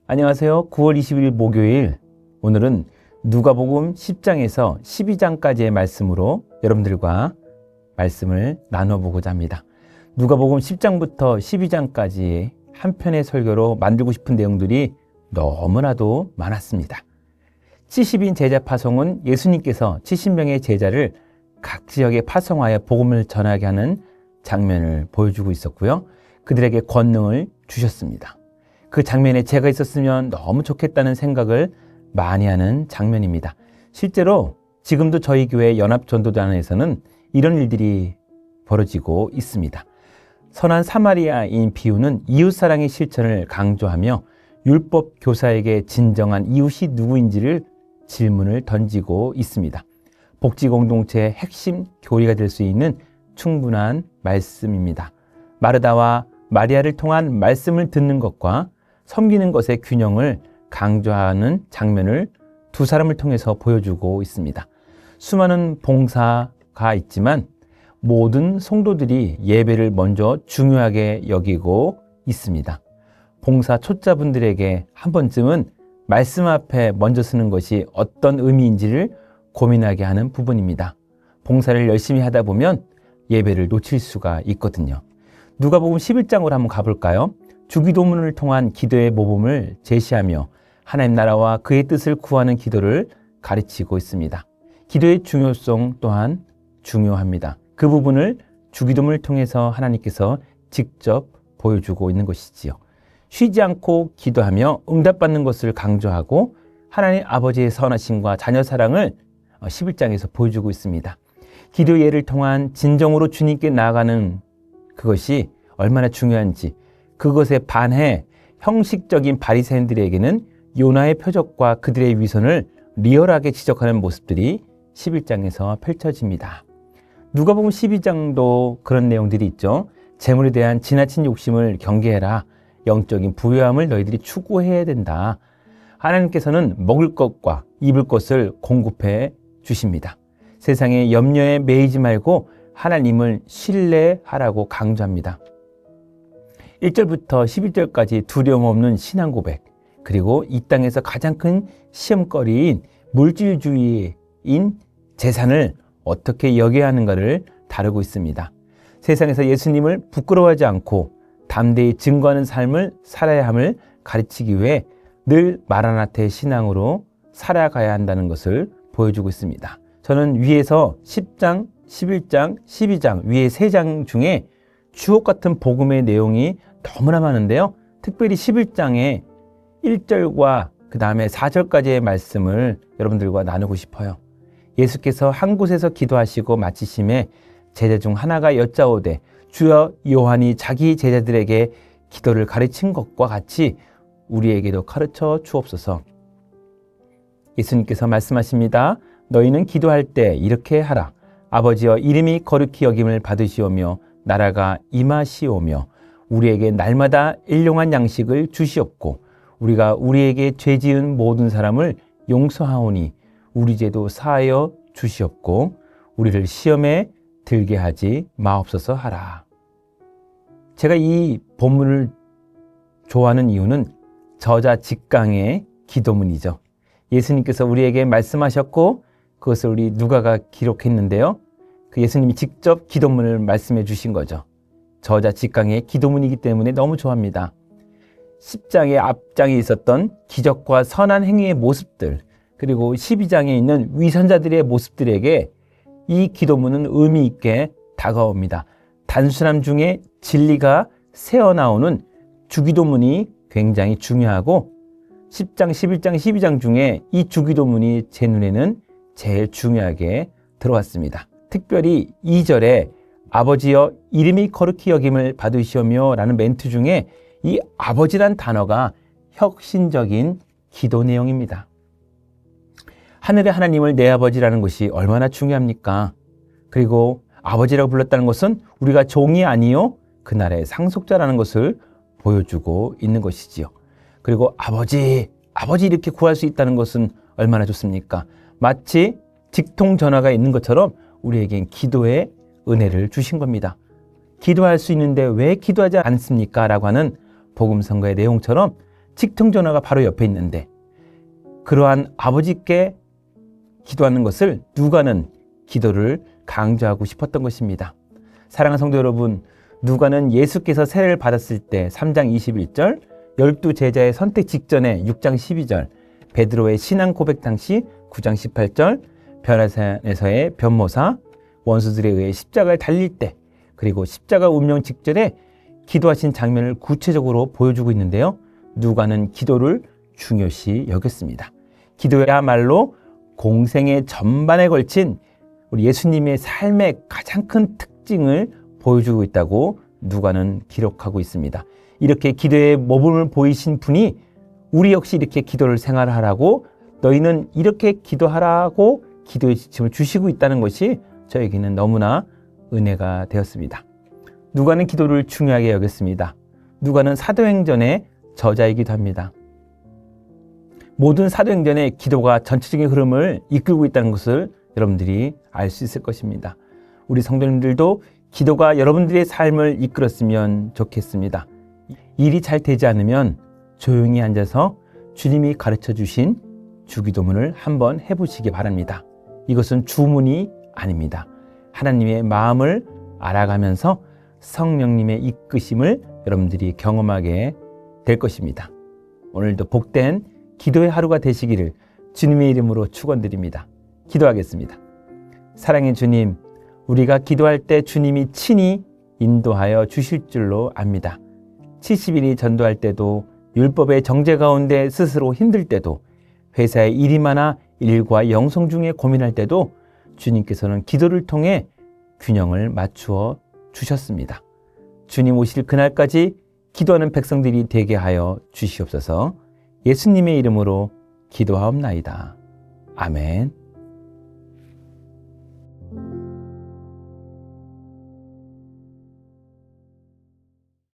안녕하세요. 9월 20일 목요일, 오늘은 누가복음 10장에서 12장까지의 말씀으로 여러분들과 말씀을 나눠보고자 합니다. 누가복음 10장부터 12장까지 한 편의 설교로 만들고 싶은 내용들이 너무나도 많았습니다. 70인 제자 파송은 예수님께서 70명의 제자를 각 지역에 파송하여 복음을 전하게 하는 장면을 보여주고 있었고요. 그들에게 권능을 주셨습니다. 그 장면에 제가 있었으면 너무 좋겠다는 생각을 많이 하는 장면입니다. 실제로 지금도 저희 교회 연합전도단에서는 이런 일들이 벌어지고 있습니다. 선한 사마리아인 비유는 이웃사랑의 실천을 강조하며 율법 교사에게 진정한 이웃이 누구인지를 질문을 던지고 있습니다. 복지공동체의 핵심 교리가 될 수 있는 충분한 말씀입니다. 마르다와 마리아를 통한 말씀을 듣는 것과 섬기는 것의 균형을 강조하는 장면을 두 사람을 통해서 보여주고 있습니다. 수많은 봉사가 있지만 모든 성도들이 예배를 먼저 중요하게 여기고 있습니다. 봉사 초짜분들에게 한 번쯤은 말씀 앞에 먼저 쓰는 것이 어떤 의미인지를 고민하게 하는 부분입니다. 봉사를 열심히 하다 보면 예배를 놓칠 수가 있거든요. 누가복음 11장으로 한번 가볼까요? 주기도문을 통한 기도의 모범을 제시하며 하나님 나라와 그의 뜻을 구하는 기도를 가르치고 있습니다. 기도의 중요성 또한 중요합니다. 그 부분을 주기도문을 통해서 하나님께서 직접 보여주고 있는 것이지요. 쉬지 않고 기도하며 응답받는 것을 강조하고 하나님 아버지의 선하심과 자녀 사랑을 11장에서 보여주고 있습니다. 기도 예를 통한 진정으로 주님께 나아가는 그것이 얼마나 중요한지, 그것에 반해 형식적인 바리새인들에게는 요나의 표적과 그들의 위선을 리얼하게 지적하는 모습들이 11장에서 펼쳐집니다. 누가복음 12장도 그런 내용들이 있죠. 재물에 대한 지나친 욕심을 경계해라. 영적인 부유함을 너희들이 추구해야 된다. 하나님께서는 먹을 것과 입을 것을 공급해 주십니다. 세상의 염려에 매이지 말고 하나님을 신뢰하라고 강조합니다. 1절부터 11절까지 두려움 없는 신앙 고백, 그리고 이 땅에서 가장 큰 시험거리인 물질주의인 재산을 어떻게 여겨야 하는가를 다루고 있습니다. 세상에서 예수님을 부끄러워하지 않고 담대히 증거하는 삶을 살아야 함을 가르치기 위해 늘 마라나타의 신앙으로 살아가야 한다는 것을 보여주고 있습니다. 저는 위에서 10장, 11장, 12장, 위에 3장 중에 주옥 같은 복음의 내용이 너무나 많은데요. 특별히 11장의 1절과 그 다음에 4절까지의 말씀을 여러분들과 나누고 싶어요. 예수께서 한 곳에서 기도하시고 마치심에 제자 중 하나가 여짜오되 주여 요한이 자기 제자들에게 기도를 가르친 것과 같이 우리에게도 가르쳐 주옵소서. 예수님께서 말씀하십니다. 너희는 기도할 때 이렇게 하라. 아버지여 이름이 거룩히 여김을 받으시오며 나라가 임하시오며 우리에게 날마다 일용할 양식을 주시옵고 우리가 우리에게 죄 지은 모든 사람을 용서하오니 우리 죄도 사하여 주시옵고 우리를 시험에 들게 하지 마옵소서 하라. 제가 이 본문을 좋아하는 이유는 저자 직강의 기도문이죠. 예수님께서 우리에게 말씀하셨고 그것을 우리 누가가 기록했는데요. 그 예수님이 직접 기도문을 말씀해 주신 거죠. 저자 직강의 기도문이기 때문에 너무 좋아합니다. 10장의 앞장에 있었던 기적과 선한 행위의 모습들, 그리고 12장에 있는 위선자들의 모습들에게 이 기도문은 의미 있게 다가옵니다. 단순함 중에 진리가 새어나오는 주기도문이 굉장히 중요하고 10장, 11장, 12장 중에 이 주기도문이 제 눈에는 제일 중요하게 들어왔습니다. 특별히 2절에 아버지여 이름이 거룩히 여김을 받으시오며 라는 멘트 중에 이 아버지란 단어가 혁신적인 기도 내용입니다. 하늘의 하나님을 내 아버지라는 것이 얼마나 중요합니까? 그리고 아버지라고 불렀다는 것은 우리가 종이 아니요 그날의 상속자라는 것을 보여주고 있는 것이지요. 그리고 아버지 이렇게 구할 수 있다는 것은 얼마나 좋습니까? 마치 직통전화가 있는 것처럼 우리에겐 기도의 은혜를 주신 겁니다. 기도할 수 있는데 왜 기도하지 않습니까? 라고 하는 복음선거의 내용처럼 직통전화가 바로 옆에 있는데 그러한 아버지께 기도하는 것을 누가는 기도를 강조하고 싶었던 것입니다. 사랑하는 성도 여러분, 누가는 예수께서 세례를 받았을 때 3장 21절, 12제자의 선택 직전에 6장 12절, 베드로의 신앙 고백 당시 9장 18절, 변화산에서의 변모사, 원수들에 의해 십자가를 달릴 때, 그리고 십자가 운명 직전에 기도하신 장면을 구체적으로 보여주고 있는데요. 누가는 기도를 중요시 여겼습니다. 기도야말로 공생의 전반에 걸친 우리 예수님의 삶의 가장 큰 특징을 보여주고 있다고 누가는 기록하고 있습니다. 이렇게 기도의 모범을 보이신 분이 우리 역시 이렇게 기도를 생활하라고, 너희는 이렇게 기도하라고 기도의 지침을 주시고 있다는 것이 저에게는 너무나 은혜가 되었습니다. 누가는 기도를 중요하게 여겼습니다. 누가는 사도행전의 저자이기도 합니다. 모든 사도행전의 기도가 전체적인 흐름을 이끌고 있다는 것을 여러분들이 알 수 있을 것입니다. 우리 성도님들도 기도가 여러분들의 삶을 이끌었으면 좋겠습니다. 일이 잘 되지 않으면 조용히 앉아서 주님이 가르쳐 주신 주기도문을 한번 해보시기 바랍니다. 이것은 주문이 아닙니다. 하나님의 마음을 알아가면서 성령님의 이끄심을 여러분들이 경험하게 될 것입니다. 오늘도 복된 기도의 하루가 되시기를 주님의 이름으로 축원드립니다. 기도하겠습니다. 사랑의 주님, 우리가 기도할 때 주님이 친히 인도하여 주실 줄로 압니다. 70일이 전도할 때도, 율법의 정죄 가운데 스스로 힘들 때도, 회사에 일이 많아 일과 영성 중에 고민할 때도 주님께서는 기도를 통해 균형을 맞추어 주셨습니다. 주님 오실 그날까지 기도하는 백성들이 되게 하여 주시옵소서. 예수님의 이름으로 기도하옵나이다. 아멘.